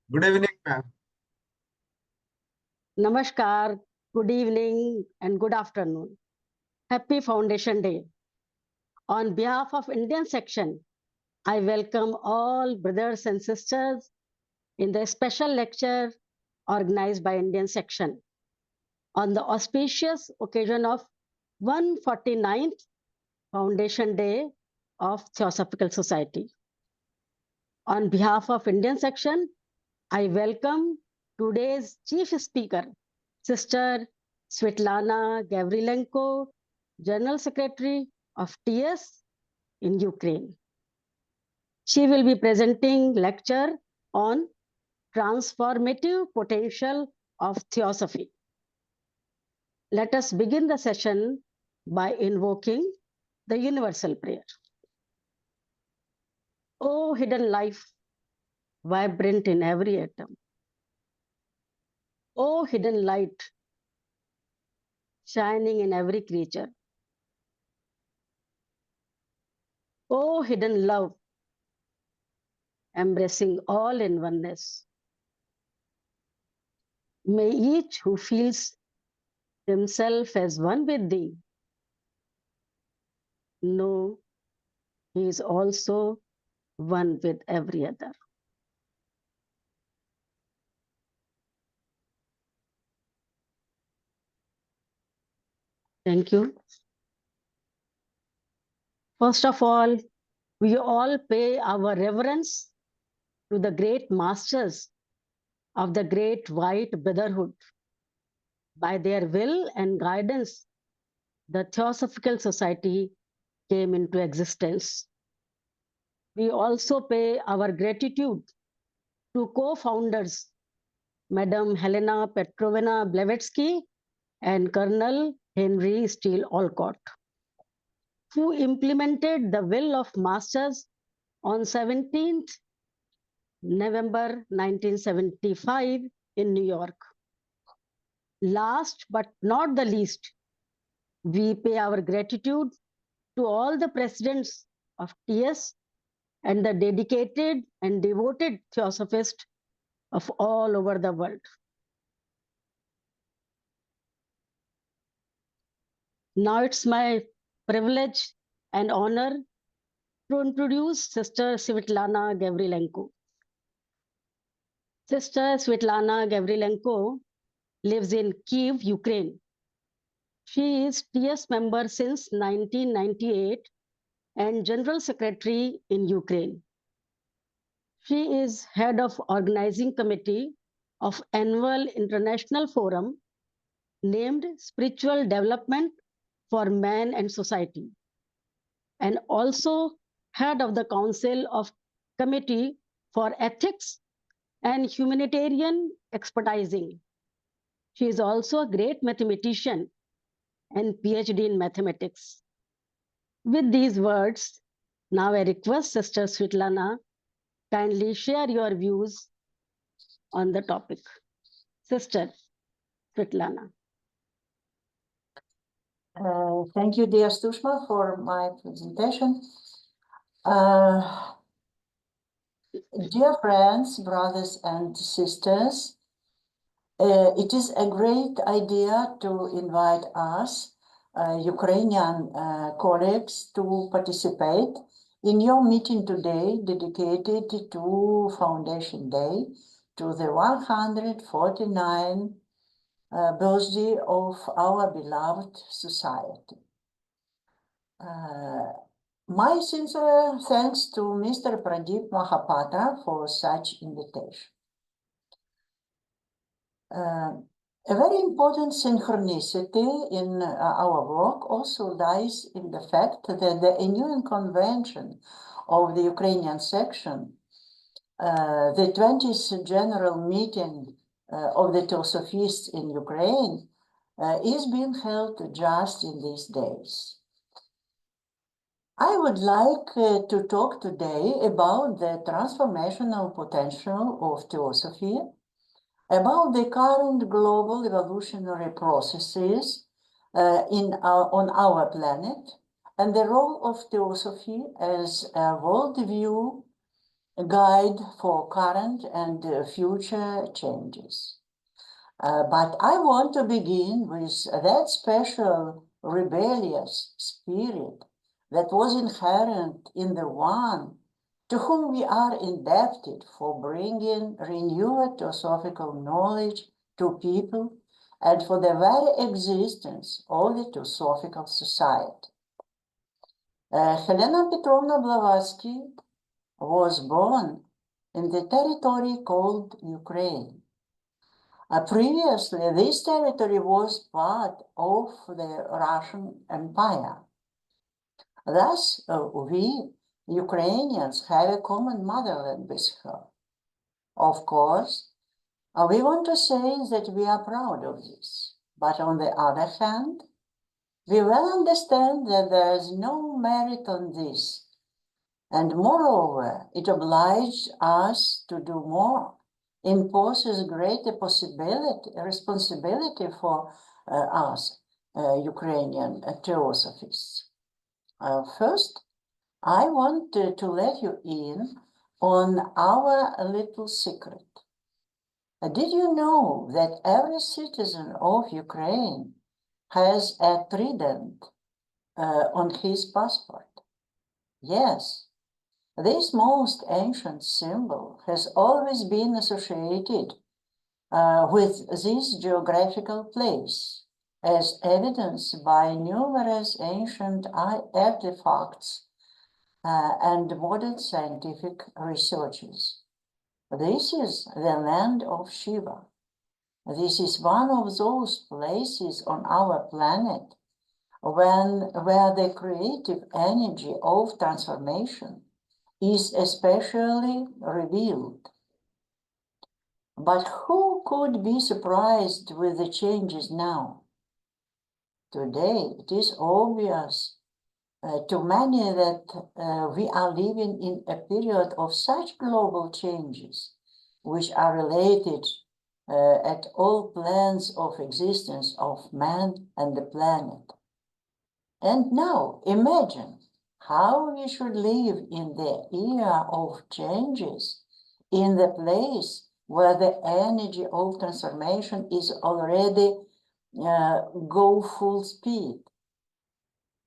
Good evening, ma'am. Namaskar, good evening, and good afternoon. Happy Foundation Day. On behalf of Indian section, I welcome all brothers and sisters in the special lecture organized by Indian section on the auspicious occasion of 149th Foundation Day of Theosophical Society. On behalf of Indian section, I welcome today's chief speaker, Sister Svitlana Gavrylenko, General Secretary of TS in Ukraine. She will be presenting lecture on transformative potential of Theosophy. Let us begin the session by invoking the universal prayer. O hidden life, vibrant in every atom. O hidden light, shining in every creature. O hidden love, embracing all in oneness. May each who feels himself as one with thee know he is also one with every other. Thank you. First of all, we all pay our reverence to the great masters of the great white brotherhood. By their will and guidance, the Theosophical Society came into existence. We also pay our gratitude to co-founders, Madam Helena Petrovna Blavatsky and Colonel Henry Steele Olcott, who implemented the will of masters on 17th November 1975 in New York. Last but not the least, we pay our gratitude to all the presidents of TS and the dedicated and devoted theosophists of all over the world. Now it's my privilege and honor to introduce Sister Svitlana Gavrylenko. Sister Svitlana Gavrylenko lives in Kyiv, Ukraine. She is TS member since 1998 and General Secretary in Ukraine. She is head of organizing committee of annual international forum named Spiritual Development for Man and Society, and also head of the Council of Committee for Ethics and Humanitarian Expertising. She is also a great mathematician and PhD in mathematics. With these words, now I request Sister Svitlana kindly share your views on the topic. Sister Svitlana. Thank you, dear Stushma, for my presentation. Dear friends, brothers and sisters, it is a great idea to invite us, Ukrainian colleagues, to participate in your meeting today dedicated to Foundation Day, to the 149th birthday of our beloved society. My sincere thanks to Mr. Pradeep Mahapatra for such invitation. A very important synchronicity in our work also lies in the fact that the annual convention of the Ukrainian section, the 20th general meeting of the Theosophists in Ukraine, is being held just in these days. I would like to talk today about the transformational potential of Theosophy, about the current global evolutionary processes on our planet, and the role of Theosophy as a worldview guide for current and future changes. But I want to begin with that special rebellious spirit that was inherent in the one to whom we are indebted for bringing renewed theosophical knowledge to people and for the very existence of the Theosophical Society. Helena Petrovna Blavatsky was born in the territory called Ukraine. Previously, this territory was part of the Russian Empire. Thus, we Ukrainians have a common motherland with her. Of course, we want to say that we are proud of this, but on the other hand, we well understand that there is no merit on this, and moreover, it obliged us to do more, imposes greater responsibility for us, Ukrainian Theosophists. First, I want to let you in on our little secret. Did you know that every citizen of Ukraine has a trident on his passport? Yes, this most ancient symbol has always been associated with this geographical place, as evidenced by numerous ancient artifacts and modern scientific researches. This is the land of Shiva. This is one of those places on our planet where the creative energy of transformation is especially revealed. But who could be surprised with the changes now? Today, it is obvious to many that we are living in a period of such global changes, which are related at all planes of existence of man and the planet. And now imagine how we should live in the era of changes, in the place where the energy of transformation is already go full speed.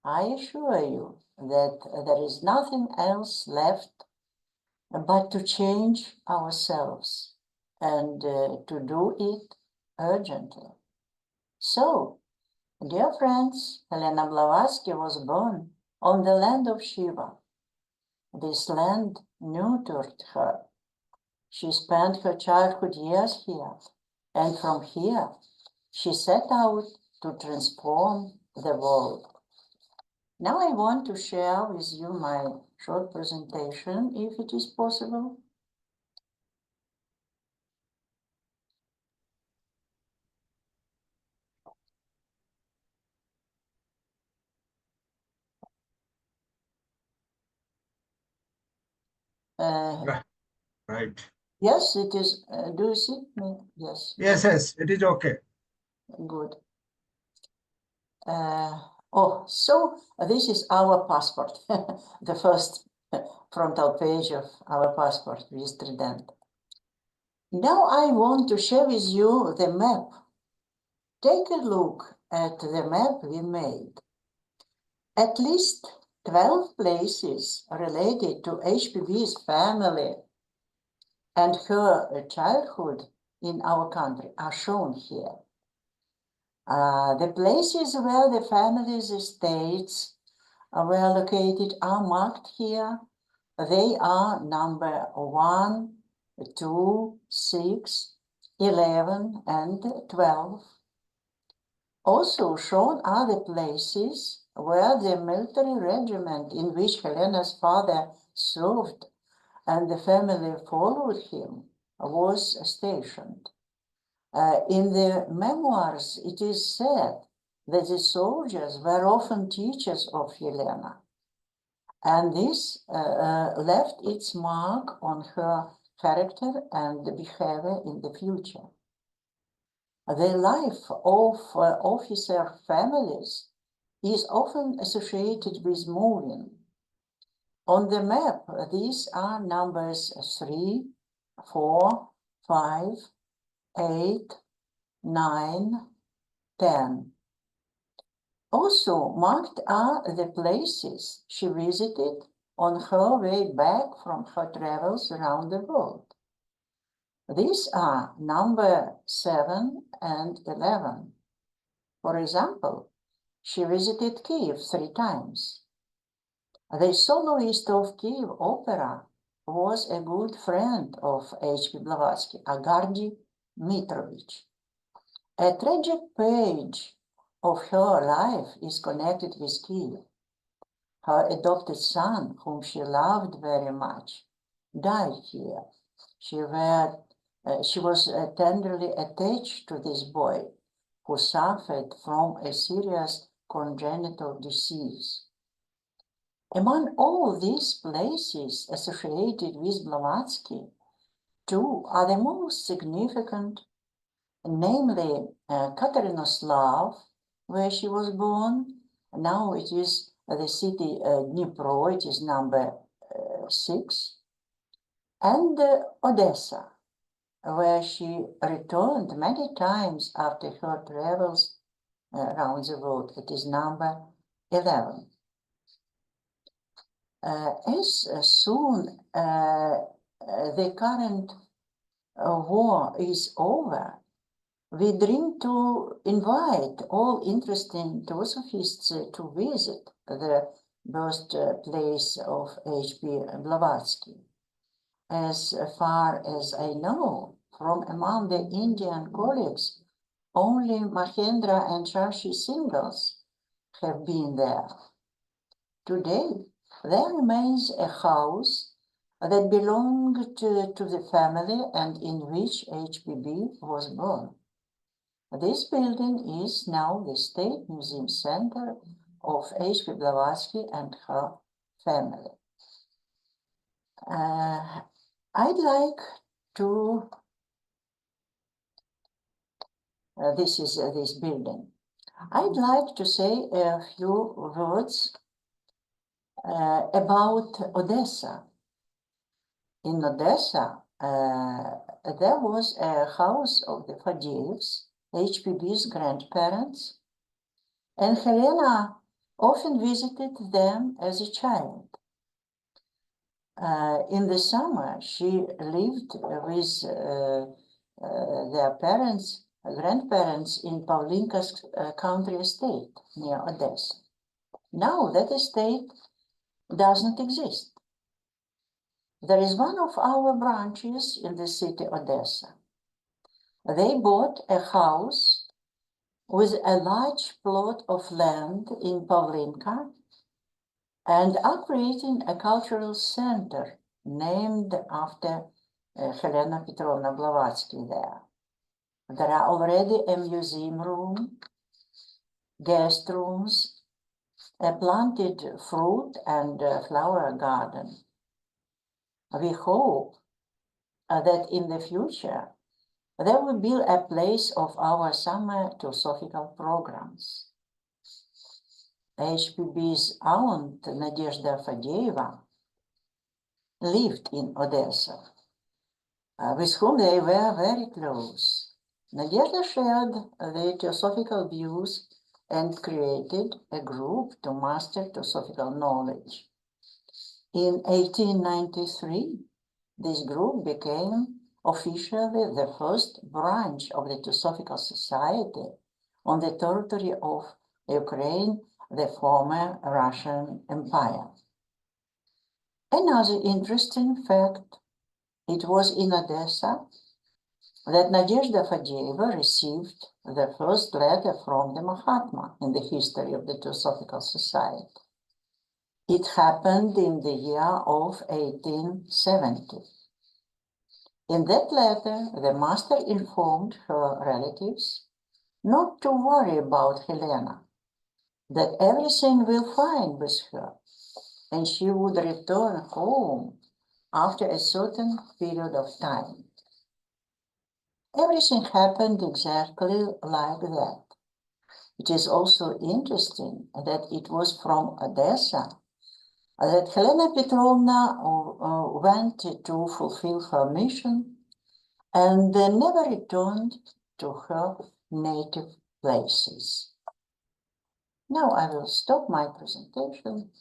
I assure you that there is nothing else left but to change ourselves and to do it urgently. So, dear friends, Helena Blavatsky was born on the land of Shiva. This land nurtured her. She spent her childhood years here, and from here she set out to transform the world. Now I want to share with you my short presentation, if it is possible. Right. Yes, it is. Do you see me? Yes. Yes, it is okay. Good. So this is our passport, the first frontal page of our passport with trident. Now I want to share with you the map. Take a look at the map we made. At least 12 places related to HPV's family and her childhood in our country are shown here. The places where the family's estates were located are marked here. They are number 1, 2, 6, 11, and 12. Also shown are the places where the military regiment in which Helena's father served and the family followed him was stationed. In the memoirs, it is said that the soldiers were often teachers of Helena, and this left its mark on her character and behavior in the future. The life of officer families is often associated with moving. On the map, these are numbers 3, 4, 5, 8, 9, 10. Also marked are the places she visited on her way back from her travels around the world. These are number 7 and 11. For example, she visited Kiev 3 times. The soloist of Kiev Opera was a good friend of H.P. Blavatsky, Agardy Mitrovich. A tragic page of her life is connected with Kiev. Her adopted son, whom she loved very much, died here. She was tenderly attached to this boy, who suffered from a serious congenital disease. Among all these places associated with Blavatsky, 2 are the most significant, namely Katerinoslav, where she was born. Now it is the city Dnipro, it is number 6, and Odessa, where she returned many times after her travels around the world. It is number 11. As soon the current war is over, we dream to invite all interesting Theosophists to visit the birthplace of H.P. Blavatsky. As far as I know, from among the Indian colleagues, only Mahendra and Shashi singles have been there. Today, there remains a house that belonged to the family and in which HPB was born. This building is now the State Museum Center of H.P. Blavatsky and her family. I'd like to, this is this building. I'd like to say a few words about Odessa. In Odessa, there was a house of the Fadeyevs, HPB's grandparents, and Helena often visited them as a child. In the summer, she lived with their grandparents in Pavlinka's country estate near Odessa. Now that estate does not exist. There is one of our branches in the city Odessa. They bought a house with a large plot of land in Pavlinka and are creating a cultural center named after Helena Petrovna Blavatsky there. There are already a museum room, guest rooms, a planted fruit and flower garden. We hope that in the future there will be a place of our summer Theosophical programs. HPB's aunt Nadezhda Fadeyeva lived in Odessa, with whom they were very close. Nadezhda shared the Theosophical views and created a group to master Theosophical knowledge. In 1893, this group became officially the first branch of the Theosophical Society on the territory of Ukraine, the former Russian Empire. Another interesting fact, it was in Odessa that Nadezhda Fadeyeva received the first letter from the Mahatma in the history of the Theosophical Society. It happened in the year of 1870. In that letter, the master informed her relatives not to worry about Helena, that everything will fine with her, and she would return home after a certain period of time. Everything happened exactly like that. It is also interesting that it was from Odessa that Helena Petrovna went to fulfill her mission and never returned to her native places. Now I will stop my presentation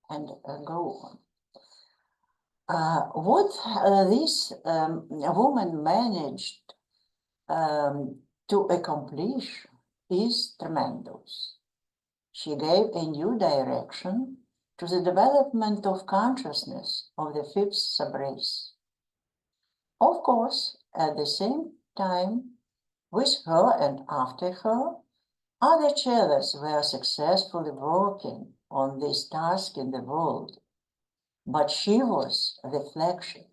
and go on. What this woman managed to accomplish is tremendous. She gave a new direction to the development of consciousness of the fifth subrace. Of course, at the same time, with her and after her, other cellists were successfully working on this task in the world, but she was the flagship.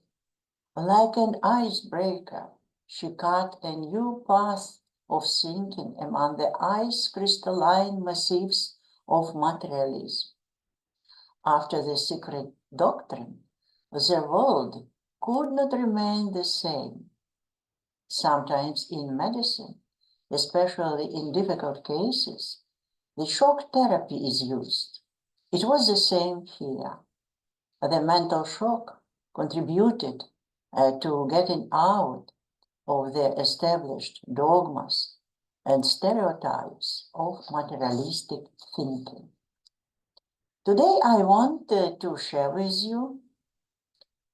Like an icebreaker, she cut a new path of thinking among the ice crystalline massifs of materialism. After the secret doctrine, the world could not remain the same. Sometimes in medicine, especially in difficult cases, the shock therapy is used. It was the same here. The mental shock contributed to getting out of the established dogmas and stereotypes of materialistic thinking. Today I want to share with you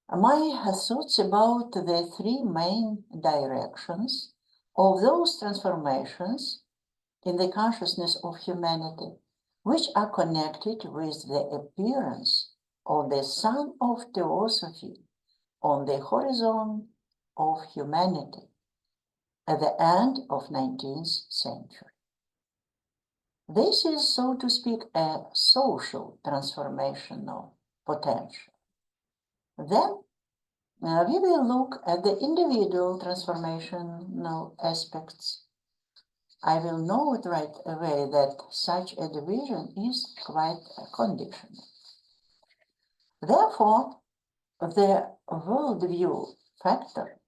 my thoughts about the three main directions of those transformations in the consciousness of humanity, which are connected with the appearance of the sun of Theosophy on the horizon of humanity at the end of 19th century. This is, so to speak, a social transformational potential. Then we will look at the individual transformational aspects. I will note right away that such a division is quite conditional. Therefore, the worldview factor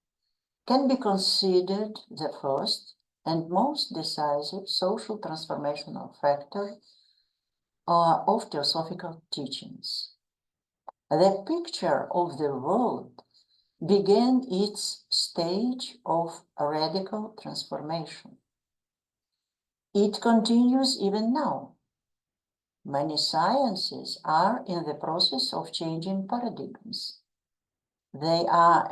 can be considered the first and most decisive social transformational factor of theosophical teachings. The picture of the world began its stage of radical transformation. It continues even now. Many sciences are in the process of changing paradigms. They are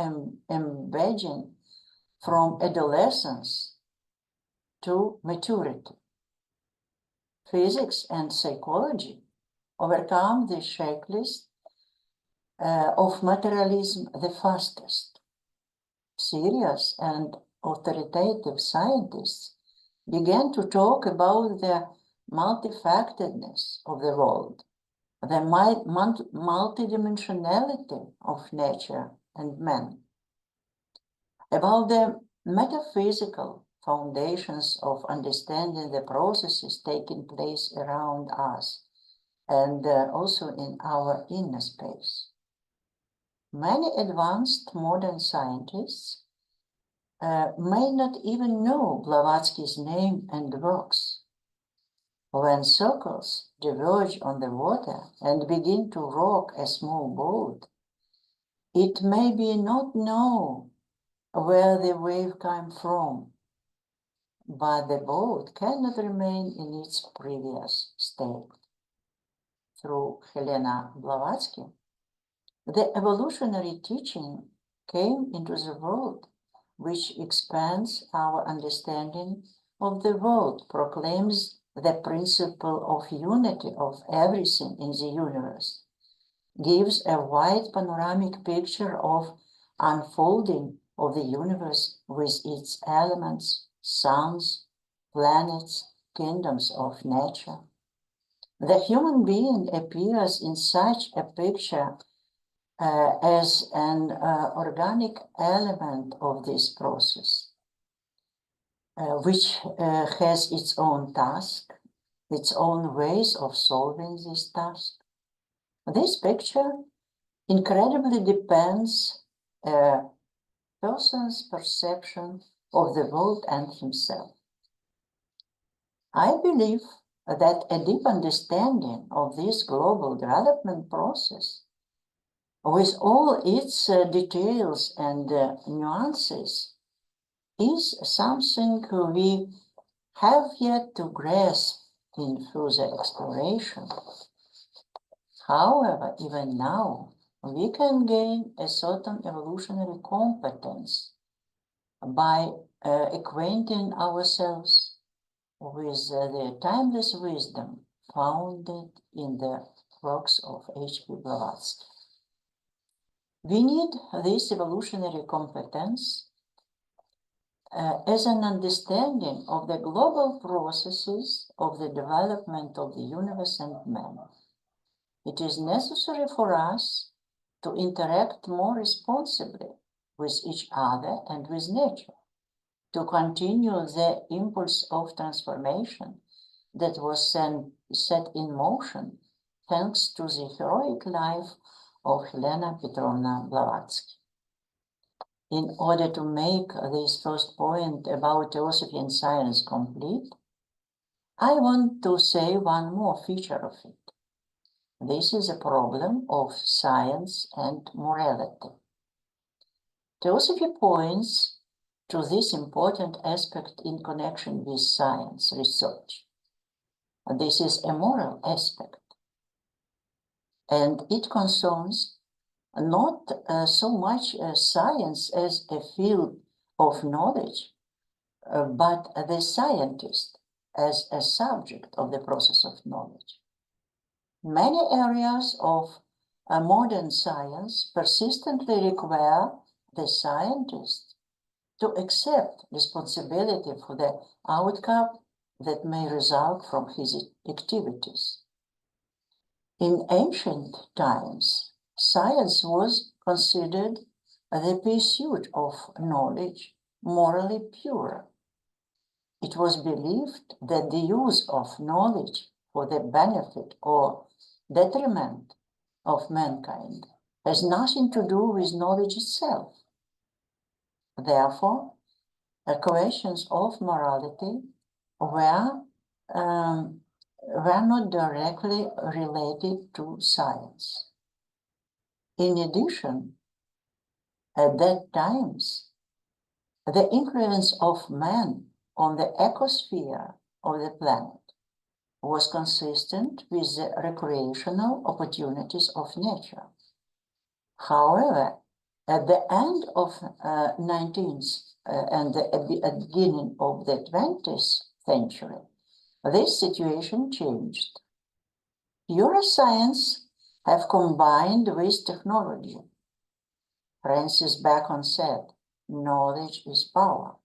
embedding from adolescence to maturity. Physics and psychology overcome the checklist of materialism the fastest. Serious and authoritative scientists began to talk about the multifactedness of the world, the multidimensionality of nature and man, about the metaphysical foundations of understanding the processes taking place around us and also in our inner space. Many advanced modern scientists may not even know Blavatsky's name and works. When circles diverge on the water and begin to rock a small boat, it may be not known where the wave came from, but the boat cannot remain in its previous state. Through Helena Blavatsky, the evolutionary teaching came into the world, which expands our understanding of the world, proclaims the principle of unity of everything in the universe, gives a wide panoramic picture of unfolding of the universe with its elements, suns, planets, kingdoms of nature. The human being appears in such a picture as an organic element of this process, which has its own task, its own ways of solving this task. This picture incredibly depends a person's perception of the world and himself. I believe that a deep understanding of this global development process, with all its details and nuances, is something we have yet to grasp in further exploration. However, even now, we can gain a certain evolutionary competence by acquainting ourselves with the timeless wisdom founded in the works of H.P. Blavatsky. We need this evolutionary competence as an understanding of the global processes of the development of the universe and man. It is necessary for us to interact more responsibly with each other and with nature, to continue the impulse of transformation that was set in motion thanks to the heroic life of Helena Petrovna Blavatsky. In order to make this first point about Theosophy and science complete, I want to say one more feature of it. This is a problem of science and morality. Theosophy points to this important aspect in connection with science research. This is a moral aspect, and it concerns not so much science as a field of knowledge, but the scientist as a subject of the process of knowledge. Many areas of modern science persistently require the scientist to accept responsibility for the outcome that may result from his activities. In ancient times, science was considered the pursuit of knowledge morally pure. It was believed that the use of knowledge for the benefit or detriment of mankind has nothing to do with knowledge itself. Therefore, questions of morality were not directly related to science. In addition, at that times, the influence of man on the ecosphere of the planet was consistent with the recreational opportunities of nature. However, at the end of 19th and the beginning of the 20th century, this situation changed. Neuroscience have combined with technology. Francis Bacon said, knowledge is power.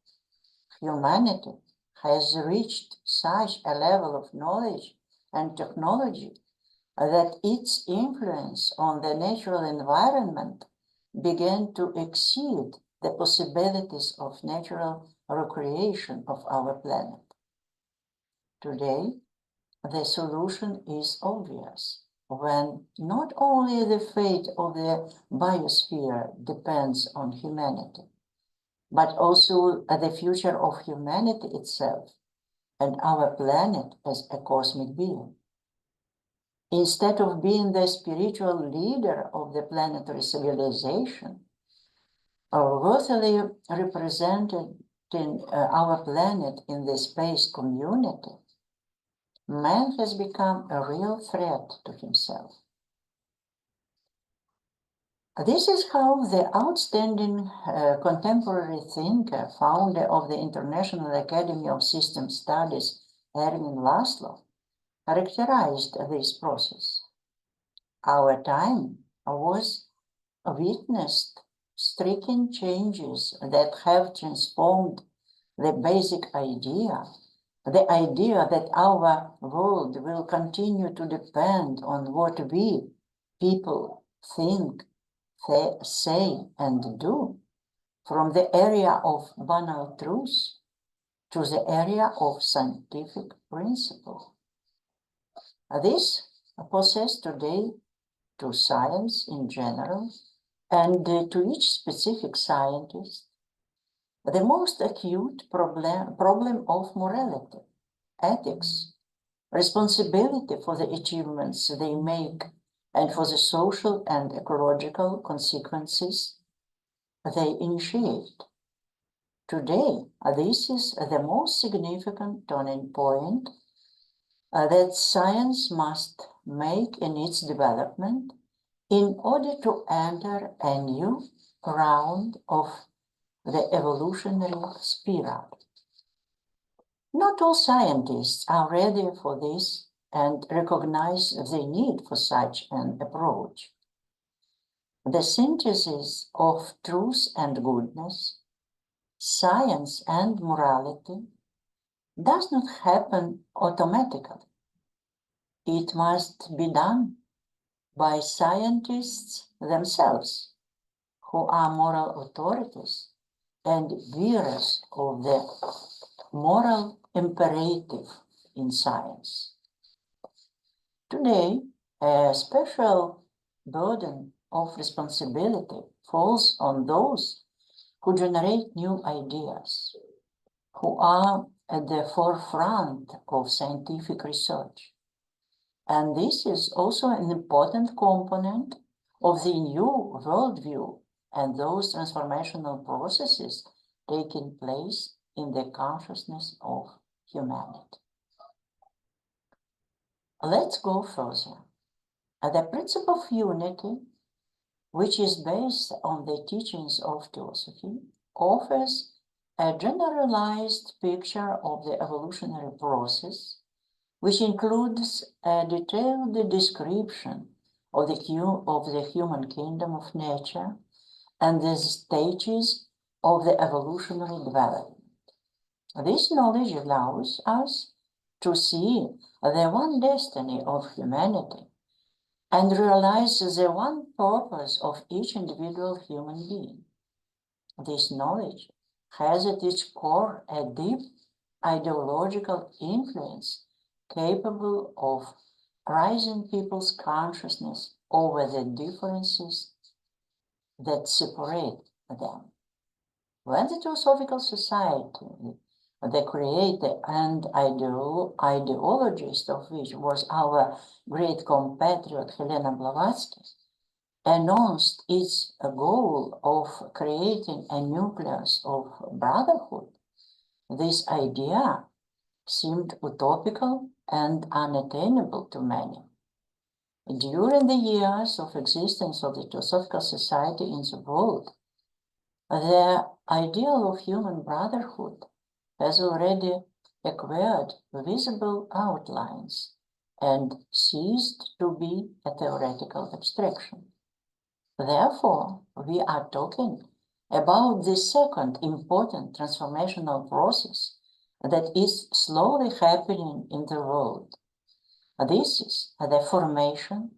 Humanity has reached such a level of knowledge and technology that its influence on the natural environment began to exceed the possibilities of natural recreation of our planet. Today, the solution is obvious. When not only the fate of the biosphere depends on humanity, but also the future of humanity itself and our planet as a cosmic being. Instead of being the spiritual leader of the planetary civilization, worthily representing our planet in the space community, man has become a real threat to himself. This is how the outstanding contemporary thinker, founder of the International Academy of System Studies, Erwin Laszlo, characterized this process. Our time was witnessed striking changes that have transformed the basic idea, the idea that our world will continue to depend on what we, people, think, say, and do, from the area of banal truth to the area of scientific principle. This poses today to science in general and to each specific scientist the most acute problem of morality, ethics, responsibility for the achievements they make and for the social and ecological consequences they initiate. Today, this is the most significant turning point that science must make in its development in order to enter a new round of the evolutionary spiral. Not all scientists are ready for this and recognize the need for such an approach. The synthesis of truth and goodness, science and morality, does not happen automatically. It must be done by scientists themselves, who are moral authorities and bearers of the moral imperative in science. Today, a special burden of responsibility falls on those who generate new ideas, who are at the forefront of scientific research. And this is also an important component of the new worldview and those transformational processes taking place in the consciousness of humanity. Let's go further. The principle of unity, which is based on the teachings of Theosophy, offers a generalized picture of the evolutionary process, which includes a detailed description of the human kingdom of nature and the stages of the evolutionary development. This knowledge allows us to see the one destiny of humanity and realize the one purpose of each individual human being. This knowledge has at its core a deep ideological influence capable of raising people's consciousness over the differences that separate them. When the Theosophical Society, the creator and ideologist of which was our great compatriot Helena Blavatsky, announced its goal of creating a nucleus of brotherhood, this idea seemed utopical and unattainable to many. During the years of existence of the Theosophical Society in the world, the ideal of human brotherhood has already acquired visible outlines and ceased to be a theoretical abstraction. Therefore, we are talking about the second important transformational process that is slowly happening in the world. This is the formation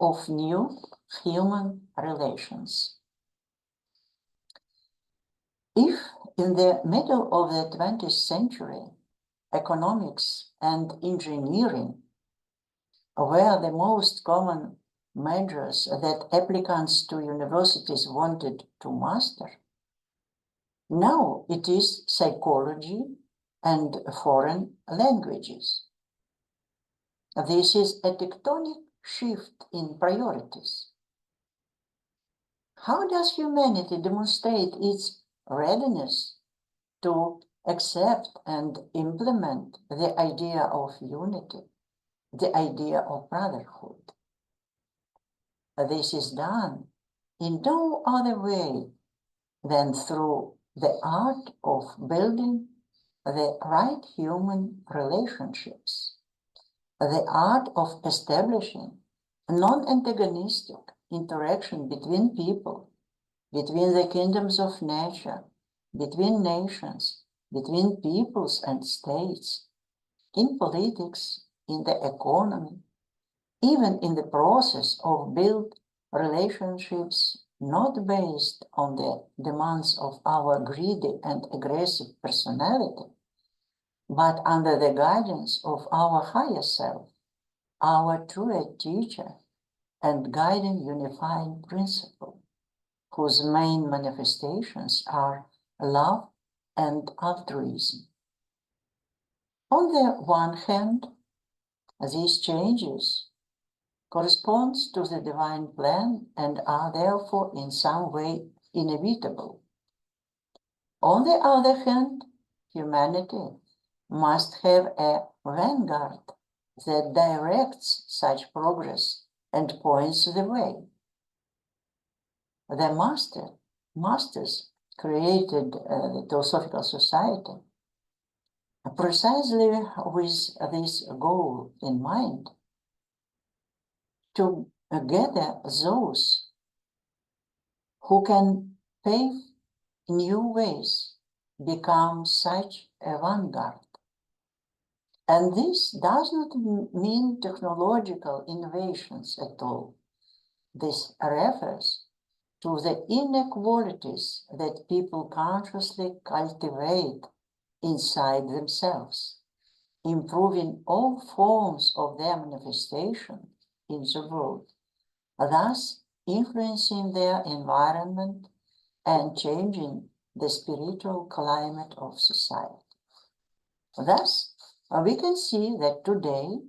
of new human relations. If in the middle of the 20th century, economics and engineering were the most common majors that applicants to universities wanted to master, now it is psychology and foreign languages. This is a tectonic shift in priorities. How does humanity demonstrate its readiness to accept and implement the idea of unity, the idea of brotherhood? This is done in no other way than through the art of building the right human relationships, the art of establishing non-antagonistic interaction between people, between the kingdoms of nature, between nations, between peoples and states, in politics, in the economy, even in the process of build relationships not based on the demands of our greedy and aggressive personality, but under the guidance of our higher self, our true teacher and guiding unifying principle, whose main manifestations are love and altruism. On the one hand, These changes correspond to the divine plan and are therefore in some way inevitable. On the other hand, humanity must have a vanguard that directs such progress and points the way. The masters created the Theosophical Society precisely with this goal in mind, to gather those who can pave new ways, become such a vanguard. And this does not mean technological innovations at all. This refers to the inequalities that people consciously cultivate inside themselves, improving all forms of their manifestation in the world, thus influencing their environment and changing the spiritual climate of society. Thus, we can see that today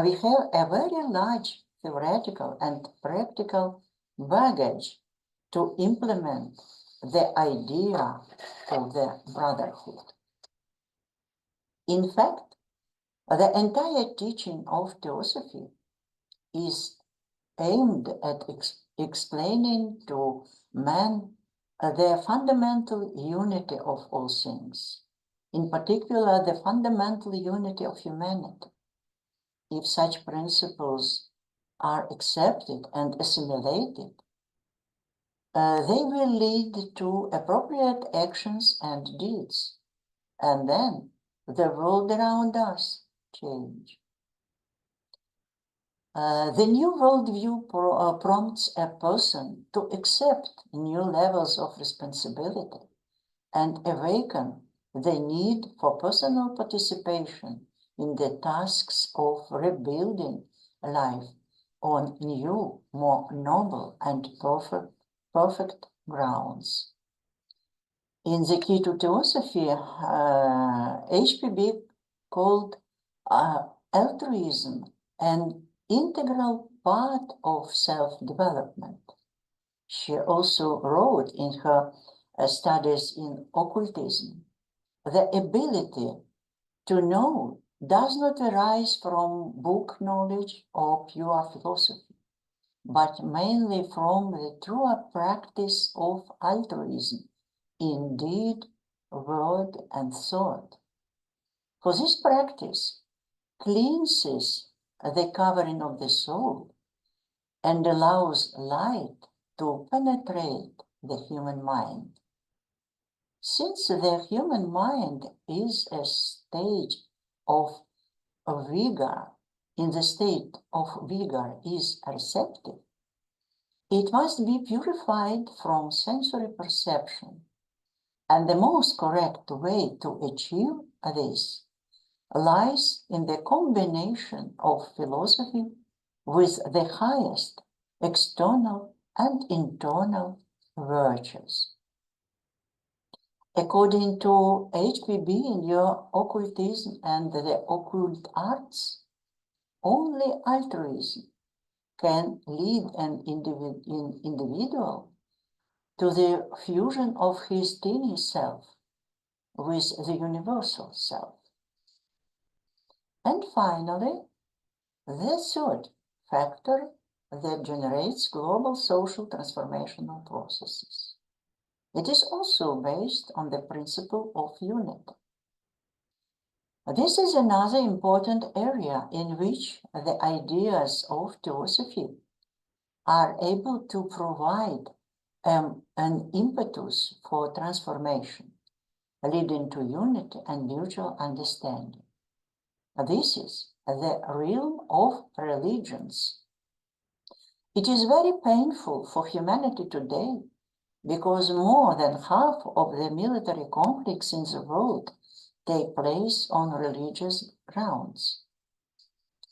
we have a very large theoretical and practical baggage to implement the idea of the brotherhood. In fact, the entire teaching of Theosophy is aimed at explaining to man the fundamental unity of all things, in particular the fundamental unity of humanity. If such principles are accepted and assimilated, they will lead to appropriate actions and deeds, and then the world around us change. The new worldview prompts a person to accept new levels of responsibility and awaken the need for personal participation in the tasks of rebuilding life on new, more noble and perfect grounds. In the key to Theosophy, HPB called altruism an integral part of self-development. She also wrote in her studies in occultism, the ability to know does not arise from book knowledge or pure philosophy, but mainly from the truer practice of altruism in deed, word, and thought. For this practice cleanses the covering of the soul and allows light to penetrate the human mind. Since the human mind is a stage of vigor, in the state of vigor is receptive, it must be purified from sensory perception. And the most correct way to achieve this lies in the combination of philosophy with the highest external and internal virtues. According to HPB in your occultism and the occult arts, only altruism can lead an individual to the fusion of his tiny self with the universal self. And finally, the third factor that generates global social transformational processes. It is also based on the principle of unity. This is another important area in which the ideas of Theosophy are able to provide an impetus for transformation, leading to unity and mutual understanding. This is the realm of religions. It is very painful for humanity today because more than half of the military conflicts in the world take place on religious grounds.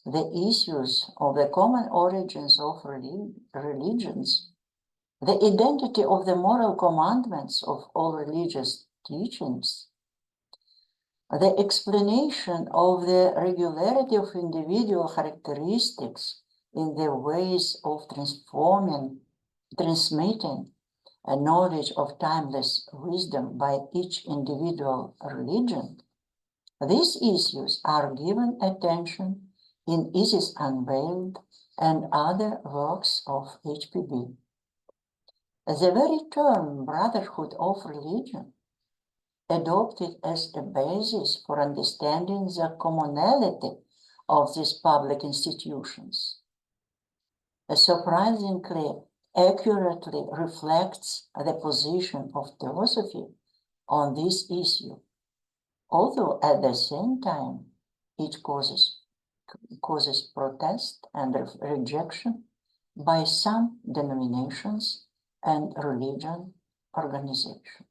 The issues of the common origins of religions, the identity of the moral commandments of all religious teachings, The explanation of the regularity of individual characteristics in the ways of transmitting a knowledge of timeless wisdom by each individual religion, these issues are given attention in Isis Unveiled and other works of HPB. The very term brotherhood of religion, adopted as a basis for understanding the commonality of these public institutions, surprisingly accurately reflects the position of Theosophy on this issue, although at the same time it causes protest and rejection by some denominations and religion organizations.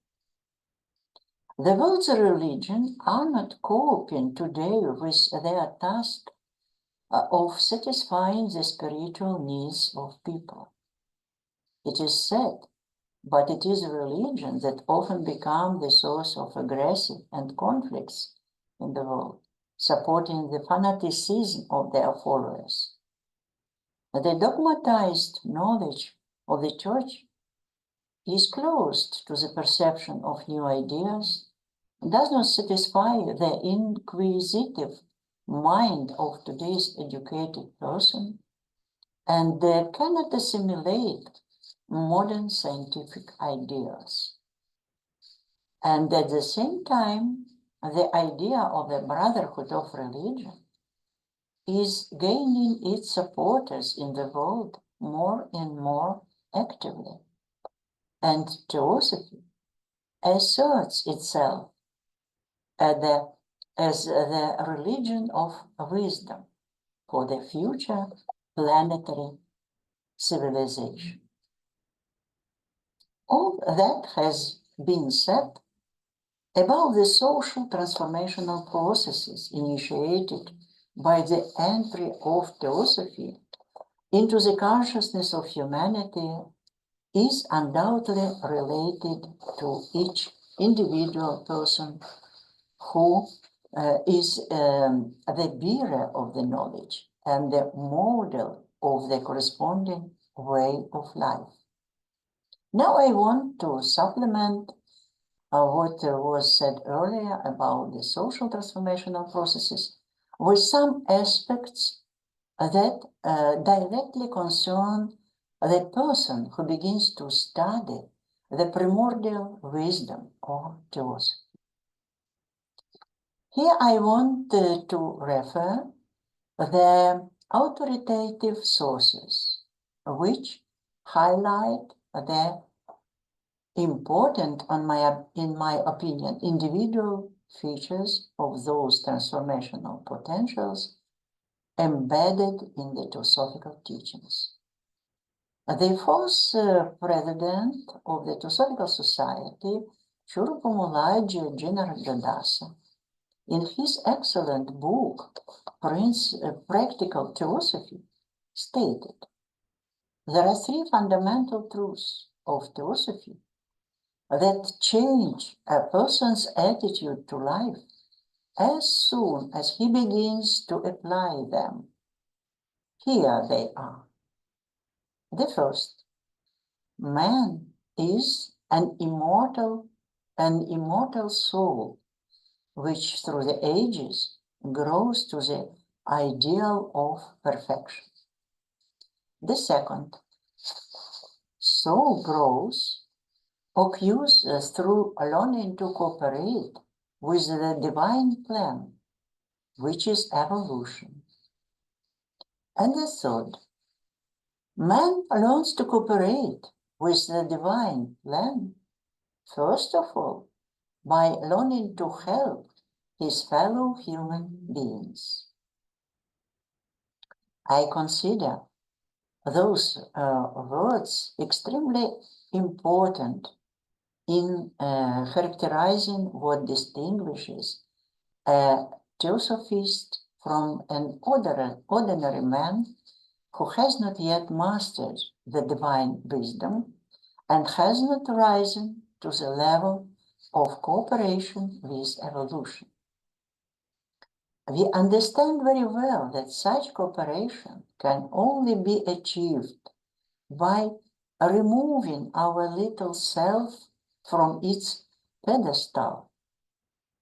The world's religion are not coping today with their task of satisfying the spiritual needs of people. It is sad, but it is religion that often becomes the source of aggression and conflicts in the world, supporting the fanaticism of their followers. The dogmatized knowledge of the Church is closed to the perception of new ideas, does not satisfy the inquisitive mind of today's educated person, and cannot assimilate modern scientific ideas. And at the same time, the idea of the brotherhood of religion is gaining its supporters in the world more and more actively. And Theosophy asserts itself as the religion of wisdom for the future planetary civilization. All that has been said about the social transformational processes initiated by the entry of Theosophy into the consciousness of humanity is undoubtedly related to each individual person who is the bearer of the knowledge and the model of the corresponding way of life. Now I want to supplement what was said earlier about the social transformational processes with some aspects that directly concern the person who begins to study the primordial wisdom of Theosophy. Here I want to refer the authoritative sources which highlight the important, in my opinion, individual features of those transformational potentials embedded in the Theosophical teachings. The fourth president of the Theosophical Society, Shurupamulaji General Dodasa, in his excellent book, Practical Theosophy, stated, there are three fundamental truths of Theosophy that change a person's attitude to life as soon as he begins to apply them. Here they are. The first, man is an immortal soul which through the ages grows to the ideal of perfection. The second, soul grows, occurs through learning to cooperate with the divine plan, which is evolution. And the third, man learns to cooperate with the divine plan, first of all, by learning to help his fellow human beings. I consider those words extremely important in characterizing what distinguishes a Theosophist from an ordinary man who has not yet mastered the divine wisdom and has not risen to the level of cooperation with evolution. we understand very well that such cooperation can only be achieved by removing our little self from its pedestal,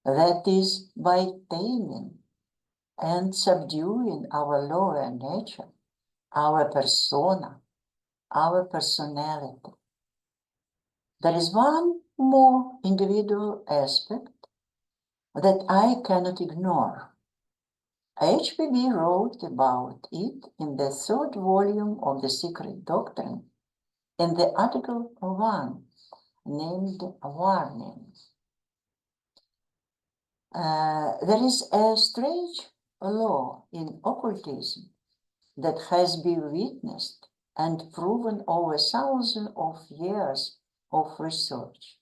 that is, by taming and subduing our lower nature, our persona, our personality. There is one more individual aspect that I cannot ignore. HPB wrote about it in the third volume of The Secret Doctrine, in the article 1, named Warning. There is a strange law in occultism that has been witnessed and proven over thousands of years of research.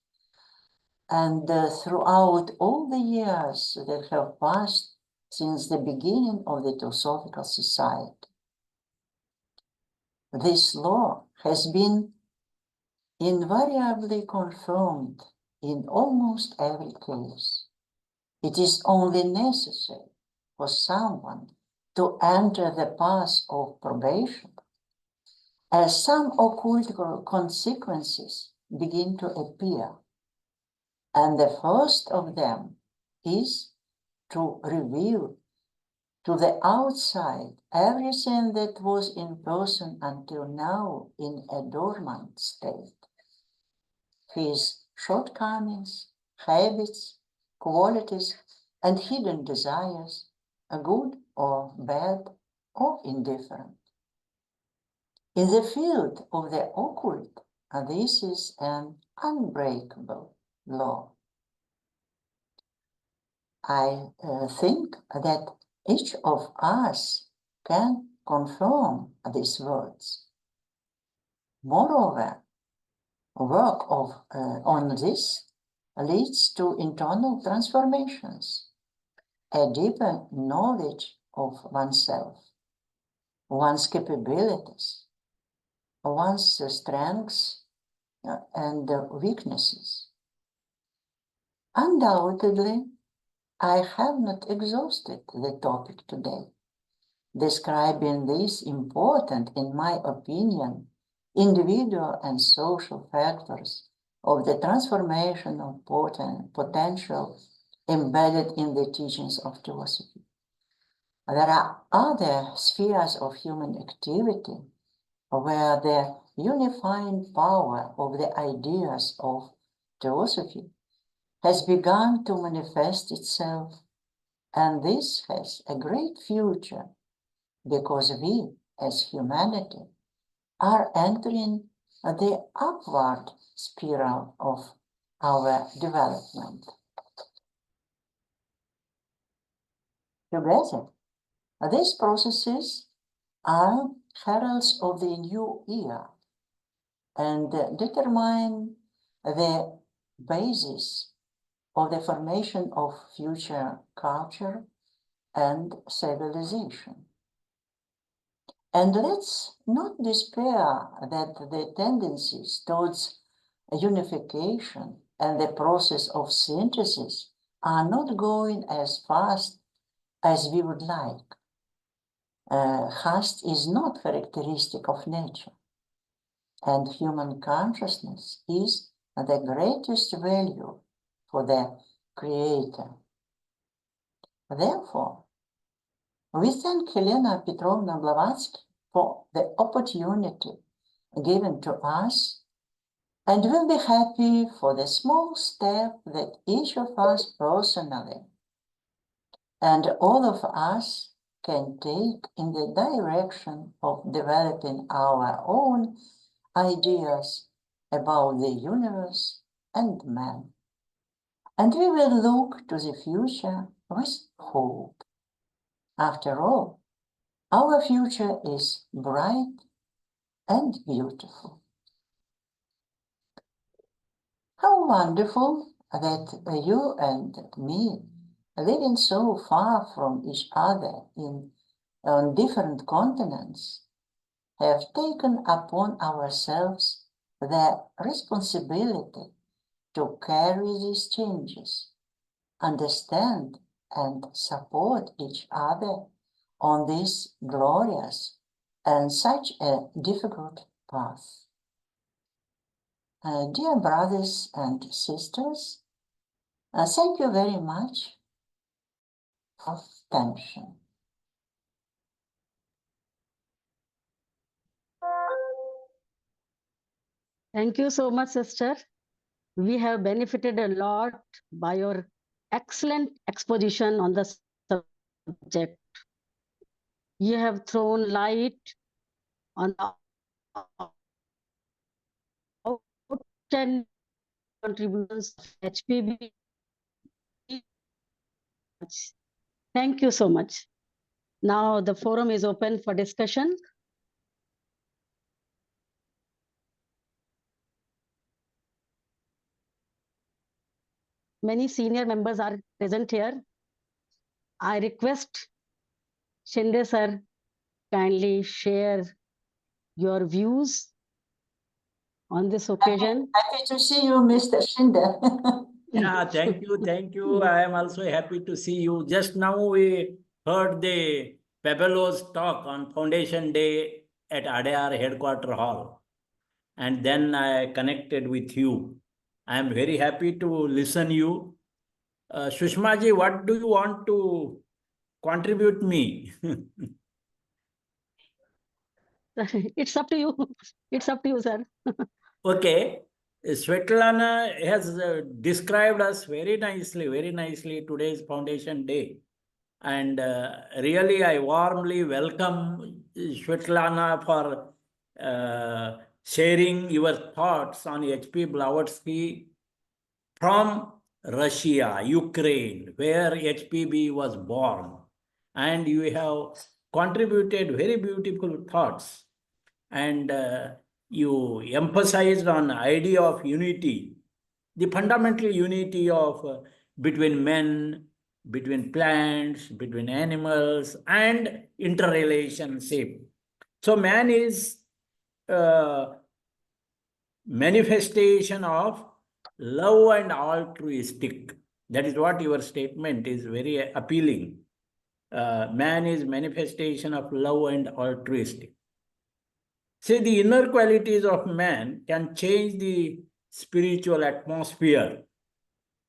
And throughout all the years that have passed since the beginning of the Theosophical Society, this law has been invariably confirmed in almost every case. It is only necessary for someone to enter the path of probation, as some occult consequences begin to appear. And the first of them is to reveal to the outside everything that was in person until now in a dormant state. His shortcomings, habits, qualities, and hidden desires, good or bad or indifferent. In the field of the occult, this is an unbreakable law. I think that each of us can confirm these words. Moreover, work on this leads to internal transformations, a deeper knowledge of oneself, one's capabilities, one's strengths and weaknesses. Undoubtedly, I have not exhausted the topic today, describing these important, in my opinion, individual and social factors of the transformation of potential embedded in the teachings of Theosophy. There are other spheres of human activity where the unifying power of the ideas of Theosophy has begun to manifest itself, and this has a great future because we, as humanity, are entering the upward spiral of our development. Together, these processes are heralds of the new era and determine the basis of the formation of future culture and civilization. And let's not despair that the tendencies towards unification and the process of synthesis are not going as fast as we would like. Haste is not characteristic of nature, and human consciousness is the greatest value for the Creator. Therefore, we thank Helena Petrovna Blavatsky for the opportunity given to us, and will be happy for the small step that each of us personally and all of us can take in the direction of developing our own ideas about the universe and man. And we will look to the future with hope. After all, our future is bright and beautiful. How wonderful that you and me, living so far from each other on different continents, have taken upon ourselves the responsibility to carry these changes, understand and support each other on this glorious and such a difficult path. Dear brothers and sisters, thank you very much for attention. Thank you so much, sister. We have benefited a lot by your excellent exposition on the subject. You have thrown light on the outstanding contributions of HPB. Thank you so much. Now the forum is open for discussion. Many senior members are present here. I request Shinde sir, kindly share your views on this occasion. Happy to see you, Mr. Schinde. Yeah, thank you, thank you. I am also happy to see you. Just now we heard the Pabelo's talk on Foundation Day at Adyar Headquarter Hall. And then I connected with you. I am very happy to listen you. Sushma ji, what do you want to contribute me? It's up to you. It's up to you, sir. Okay. Svitlana has described us very nicely today's Foundation Day. And really, I warmly welcome Svitlana for sharing your thoughts on H.P. Blavatsky from Russia, Ukraine, where HPB was born. And you have contributed very beautiful thoughts. And you emphasized on idea of unity, the fundamental unity of between men, between plants, between animals, and interrelationship. So man is manifestation of love and altruistic. That is what your statement is very appealing. Man is manifestation of love and altruistic. See, the inner qualities of man can change the spiritual atmosphere,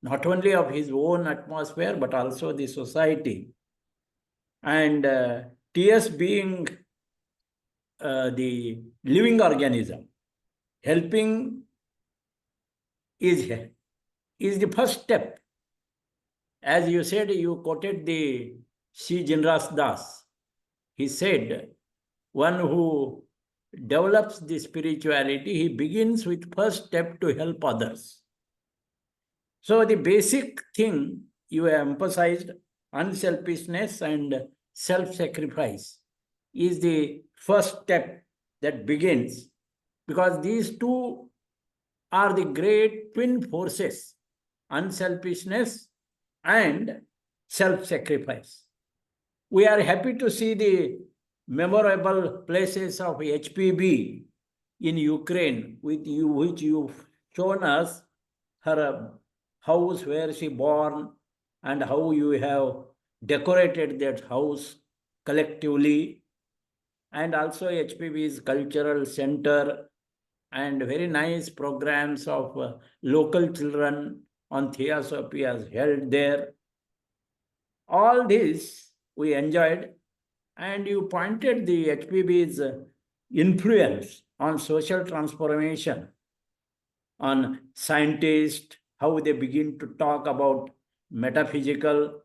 not only of his own atmosphere, but also the society. And TS being the living organism, helping is the first step. As you said, you quoted the Sri Jinras Das. He said, one who develops the spirituality, he begins with first step to help others. So the basic thing you emphasized, unselfishness and self-sacrifice, is the first step that begins, because these two are the great twin forces, unselfishness and self-sacrifice. We are happy to see the memorable places of HPB in Ukraine, with you, which you've shown us, her house where she born, and how you have decorated that house collectively, and also HPB's cultural center, and very nice programs of local children on Theosophy as held there. All this we enjoyed, and you pointed the HPB's influence on social transformation, on scientists, how they begin to talk about metaphysical,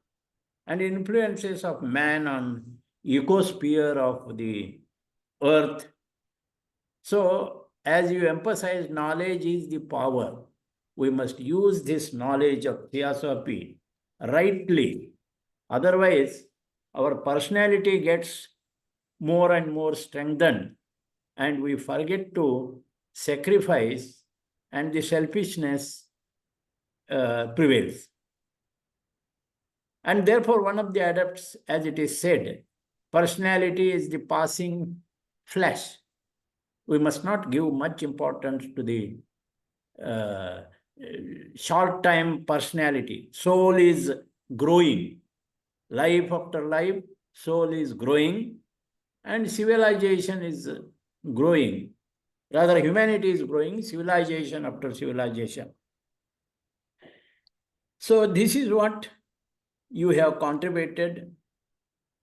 and influences of man on ecosphere of the earth. So, as you emphasize, knowledge is the power. We must use this knowledge of Theosophy rightly. Otherwise, our personality gets more and more strengthened, and we forget to sacrifice, and the selfishness prevails. And therefore, one of the adepts, as it is said, personality is the passing flash. We must not give much importance to the short-time personality. Soul is growing. life after life, soul is growing and civilization is growing. Rather, humanity is growing, civilization after civilization. So this is what you have contributed,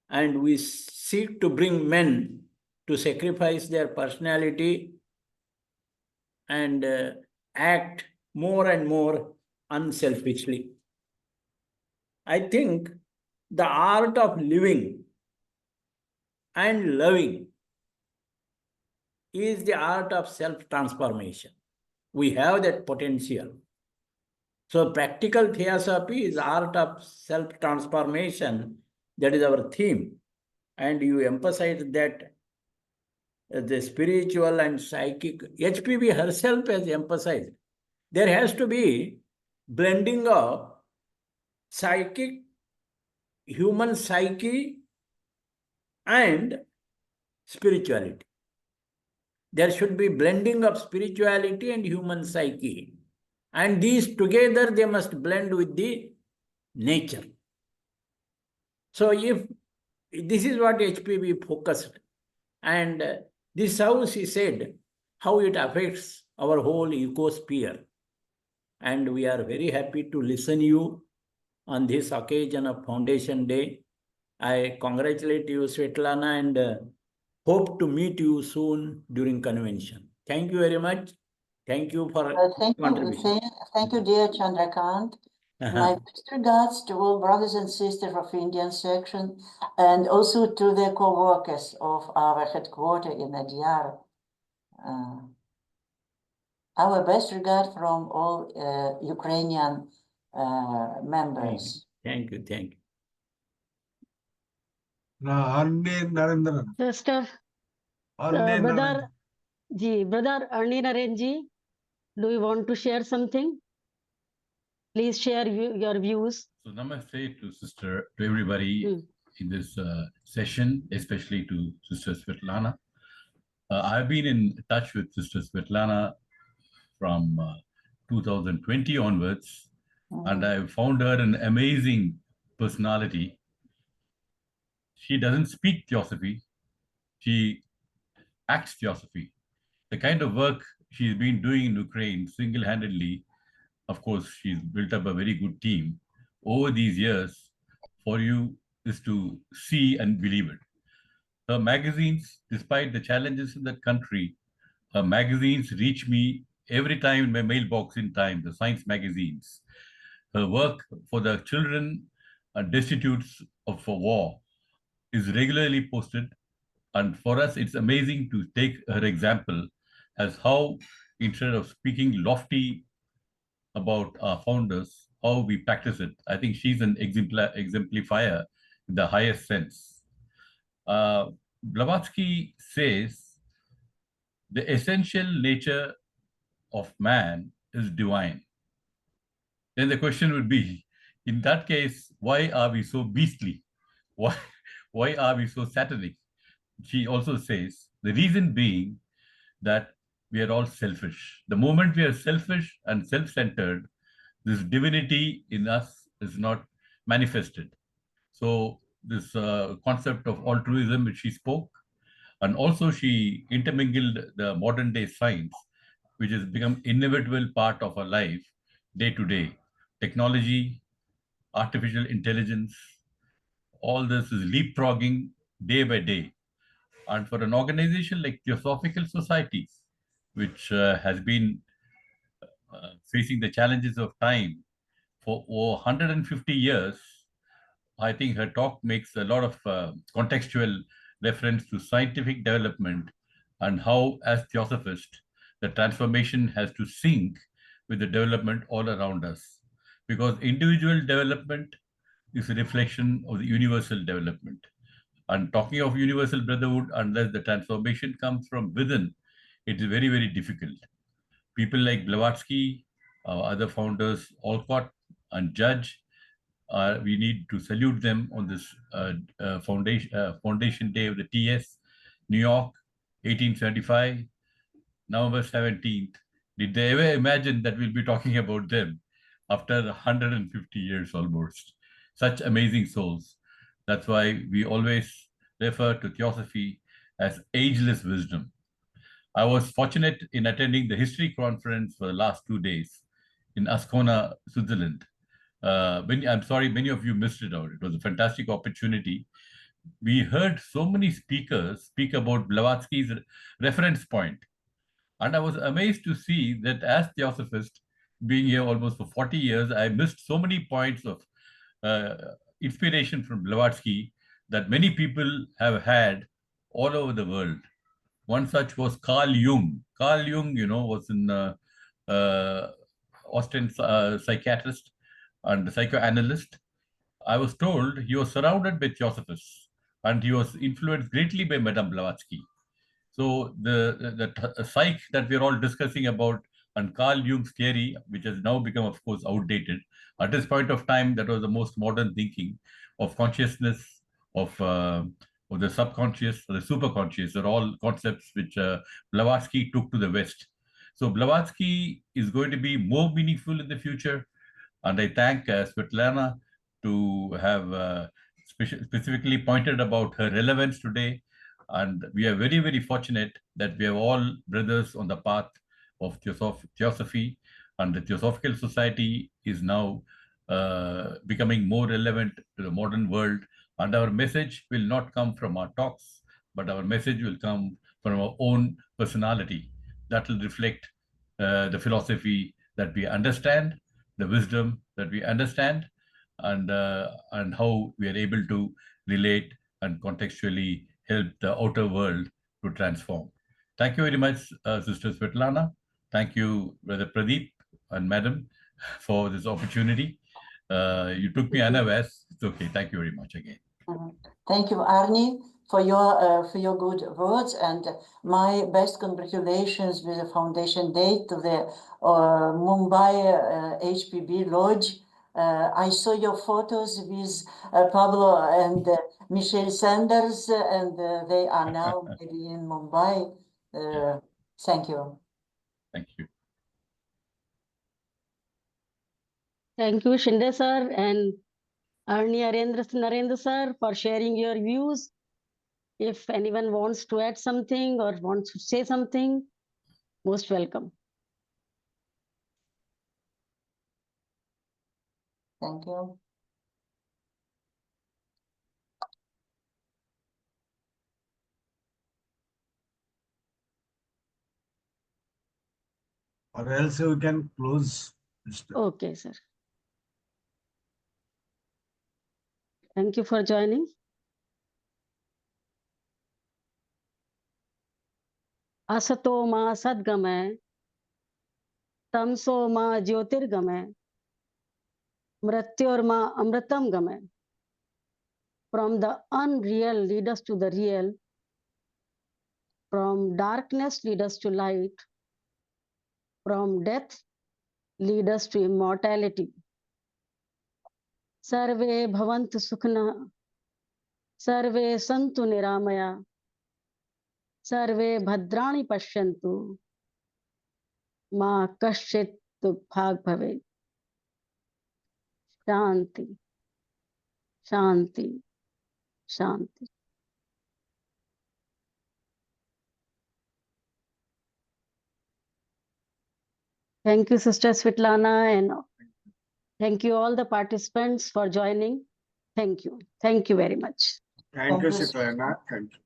and we seek to bring men to sacrifice their personality and act more and more unselfishly. I think the art of living and loving is the art of self-transformation. We have that potential. So practical theosophy is art of self-transformation. That is our theme. And you emphasize that the spiritual and psychic, HPV herself has emphasized, there has to be blending of psychic, human psyche, and spirituality. There should be blending of spirituality and human psyche. And these together, they must blend with the nature. So if this is what HPV focused, and this house, he said, how it affects our whole ecosphere. And we are very happy to listen you on this occasion of Foundation Day. I congratulate you, Svitlana, and hope to meet you soon during convention. Thank you very much. Thank you for contribution. Thank you, dear Chandrakant. My best regards to all brothers and sisters of Indian section, and also to the co-workers of our headquarters in Adyar. Our best regard from all Ukrainian members. Thank you. Thank you. Narendran. Sister, brother Arni Narenji, do you want to share something? Please share your views. So namaste to everybody in this session, especially to Sister Svitlana. I've been in touch with Sister Svitlana from 2020 onwards, and I found her an amazing personality. She doesn't speak Theosophy, she acts Theosophy. The kind of work she's been doing in Ukraine single-handedly, of course, she's built up a very good team over these years. For you is to see and believe it. Her magazines, despite the challenges in the country, her magazines reach me every time in my mailbox in time, the science magazines. Her work for the children destitute of war is regularly posted. And for us, it's amazing to take her example as how, instead of speaking lofty about our founders, how we practice it. I think she's an exemplifier in the highest sense. Blavatsky says, the essential nature of man is divine. Then the question would be, in that case, why are we so beastly? Why are we so satanic? She also says, the reason being that we are all selfish. The moment we are selfish and self-centered, this divinity in us is not manifested. So this concept of altruism which she spoke, and also she intermingled the modern day science, which has become inevitable part of our life day to day. Technology, artificial intelligence, all this is leapfrogging day by day. And for an organization like Theosophical Societies, which has been facing the challenges of time for over 150 years, I think her talk makes a lot of contextual reference to scientific development and how, as Theosophists, the transformation has to sync with the development all around us. Because individual development is a reflection of the universal development. And talking of universal brotherhood, unless the transformation comes from within, it is very, very difficult. People like Blavatsky, other founders, Alcott and Judge, we need to salute them on this foundation day of the TS, New York, 1875, November 17th. Did they ever imagine that we'll be talking about them after 150 years almost? Such amazing souls. That's why we always refer to Theosophy as ageless wisdom. I was fortunate in attending the history conference for the last 2 days in Ascona, Switzerland. I'm sorry, many of you missed it out. It was a fantastic opportunity. We heard so many speakers speak about Blavatsky's reference point. And I was amazed to see that as Theosophist, being here almost for 40 years, I missed so many points of inspiration from Blavatsky that many people have had all over the world. One such was Carl Jung. Carl Jung, was an Austrian psychiatrist and psychoanalyst. I was told he was surrounded by Theosophists and he was influenced greatly by Madame Blavatsky. So the psych that we're all discussing about and Carl Jung's theory, which has now become, of course, outdated, at this point of time, that was the most modern thinking of consciousness, of the subconscious, or the superconscious, are all concepts which Blavatsky took to the West. So Blavatsky is going to be more meaningful in the future. And I thank Svitlana to have specifically pointed about her relevance today. And we are very, very fortunate that we have all brothers on the path of Theosophy, and the Theosophical Society is now becoming more relevant to the modern world. And our message will not come from our talks, but our message will come from our own personality. That will reflect the philosophy that we understand, the wisdom that we understand, and how we are able to relate and contextually help the outer world to transform. Thank you very much, Sister Svitlana. Thank you, Brother Pradeep and Madam, for this opportunity. You took me unawares. It's okay. Thank you very much again. Thank you, Arnie, for your good words, and my best congratulations with the Foundation Day to the Mumbai HPB Lodge. I saw your photos with Pablo and Michelle Sanders, and they are now maybe in Mumbai. Thank you. Thank you. Thank you, Shinde sir and Arni Narendra sir, for sharing your views. If anyone wants to add something or wants to say something, most welcome. Thank you. Or else we can close. Okay, sir. Thank you for joining. Asato ma sadgamay, tamso ma jyotirgamay, mrityorma amritam gamay. From the unreal lead us to the real, from darkness lead us to light, from death lead us to immortality. Sarve bhavantu sukhna, sarve santu niramaya, sarve bhadrani pashyantu, ma kaschit bhag bhave. Shanti, shanti, shanti. Thank you, Sister Svitlana, and thank you all the participants for joining. Thank you. Thank you very much. Thank you, Thank you. Svitlana. Thank you.